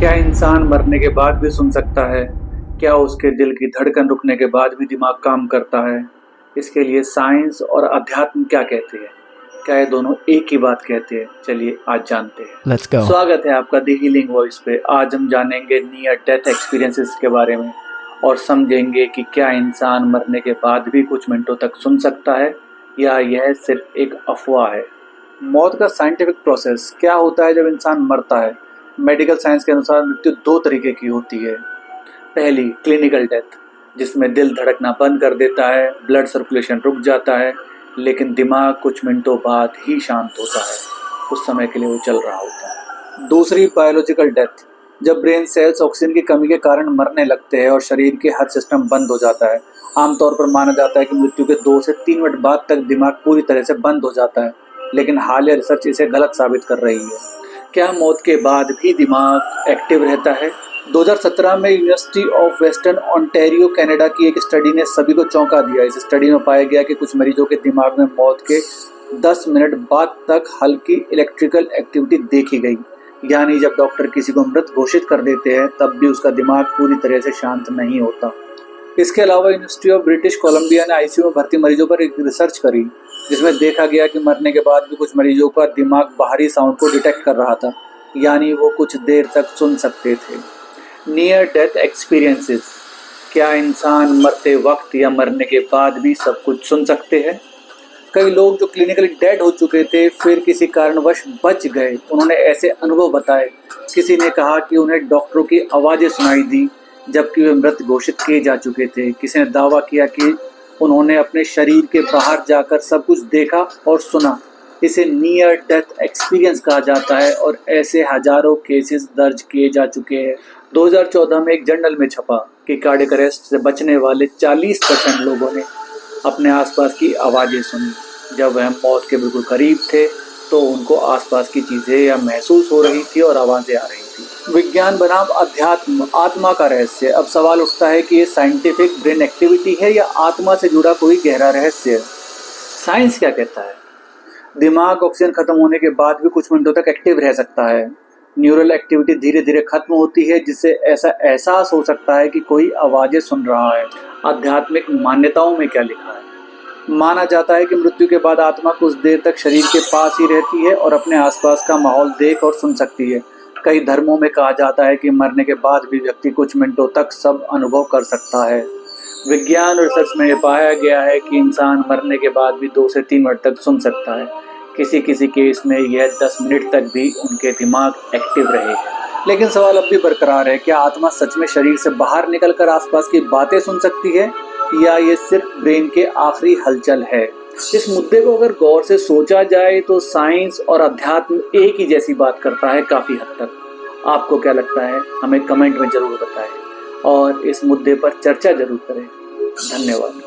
क्या इंसान मरने के बाद भी सुन सकता है? क्या उसके दिल की धड़कन रुकने के बाद भी दिमाग काम करता है? इसके लिए साइंस और अध्यात्म क्या कहते हैं? क्या ये दोनों एक ही बात कहते हैं? चलिए आज जानते हैं। Let's go. स्वागत है आपका दी हीलिंग वॉइस पे। आज हम जानेंगे नियर डेथ एक्सपीरियंसेस के बारे में और समझेंगे कि क्या इंसान मरने के बाद भी कुछ मिनटों तक सुन सकता है या यह सिर्फ एक अफवाह है। मौत का साइंटिफिक प्रोसेस क्या होता है जब इंसान मरता है? मेडिकल साइंस के अनुसार मृत्यु दो तरीके की होती है। पहली क्लिनिकल डेथ, जिसमें दिल धड़कना बंद कर देता है, ब्लड सर्कुलेशन रुक जाता है, लेकिन दिमाग कुछ मिनटों बाद ही शांत होता है। कुछ समय के लिए वो चल रहा होता है। दूसरी बायोलॉजिकल डेथ, जब ब्रेन सेल्स ऑक्सीजन की कमी के कारण मरने लगते हैं और शरीर के हर सिस्टम बंद हो जाता है। आमतौर पर माना जाता है कि मृत्यु के 2 से 3 मिनट बाद तक दिमाग पूरी तरह से बंद हो जाता है, लेकिन हालिया रिसर्च इसे गलत साबित कर रही है। क्या मौत के बाद भी दिमाग एक्टिव रहता है? 2017 में university of western Ontario Canada की एक स्टडी ने सभी को चौंका दिया। इस स्टडी में पाया गया कि कुछ मरीजों के दिमाग में मौत के 10 मिनट बाद तक हल्की इलेक्ट्रिकल एक्टिविटी देखी गई। यानी जब डॉक्टर किसी को मृत घोषित कर देते हैं तब भी उसका दिमाग पूरी तरह से शांत नहीं होता। इसके अलावा यूनिवर्सिटी ऑफ ब्रिटिश कोलंबिया ने आईसीयू में भर्ती मरीजों पर एक रिसर्च करी, जिसमें देखा गया कि मरने के बाद भी कुछ मरीजों का दिमाग बाहरी साउंड को डिटेक्ट कर रहा था, यानी वो कुछ देर तक सुन सकते थे। नियर डेथ एक्सपीरियंसेस, क्या इंसान मरते वक्त या मरने के बाद भी सब कुछ सुन सकते हैं? कई लोग जो क्लिनिकली डेड हो चुके थे फिर किसी कारणवश बच गए, उन्होंने ऐसे अनुभव बताए। किसी ने कहा कि उन्हें डॉक्टरों की आवाज़ें सुनाई दी जबकि वे मृत घोषित किए जा चुके थे। किसी ने दावा किया कि उन्होंने अपने शरीर के बाहर जाकर सब कुछ देखा और सुना। इसे नियर डेथ एक्सपीरियंस कहा जाता है और ऐसे हजारों केसेस दर्ज किए जा चुके हैं। 2014 में एक जर्नल में छपा कि कार्डियक अरेस्ट से बचने वाले 40% लोगों ने अपने आसपास की आवाज़ें सुनी। जब वह मौत के बिल्कुल करीब थे तो उनको आसपास की चीज़ें या महसूस हो रही थी और आवाज़ें आ रही थी। विज्ञान बनाम अध्यात्म, आत्मा का रहस्य। अब सवाल उठता है कि ये साइंटिफिक ब्रेन एक्टिविटी है या आत्मा से जुड़ा कोई गहरा रहस्य है। साइंस क्या कहता है? दिमाग ऑक्सीजन खत्म होने के बाद भी कुछ मिनटों तक एक्टिव रह सकता है। न्यूरल एक्टिविटी धीरे धीरे खत्म होती है, जिससे ऐसा एहसास हो सकता है कि कोई आवाज़ें सुन रहा है। आध्यात्मिक मान्यताओं में क्या लिखा है? माना जाता है कि मृत्यु के बाद आत्मा कुछ देर तक शरीर के पास ही रहती है और अपने आसपास का माहौल देख और सुन सकती है। कई धर्मों में कहा जाता है कि मरने के बाद भी व्यक्ति कुछ मिनटों तक सब अनुभव कर सकता है। विज्ञान और रिसर्च में यह पाया गया है कि इंसान मरने के बाद भी 2 से 3 मिनट तक सुन सकता है। किसी किसी केस में यह 10 मिनट तक भी उनके दिमाग एक्टिव रहे। लेकिन सवाल अब भी बरकरार है, क्या आत्मा सच में शरीर से बाहर निकलकर आसपास की बातें सुन सकती है या ये सिर्फ ब्रेन के आखिरी हलचल है? इस मुद्दे को अगर गौर से सोचा जाए तो साइंस और अध्यात्म एक ही जैसी बात करता है काफ़ी हद तक। आपको क्या लगता है? हमें कमेंट में ज़रूर बताएं और इस मुद्दे पर चर्चा ज़रूर करें। धन्यवाद।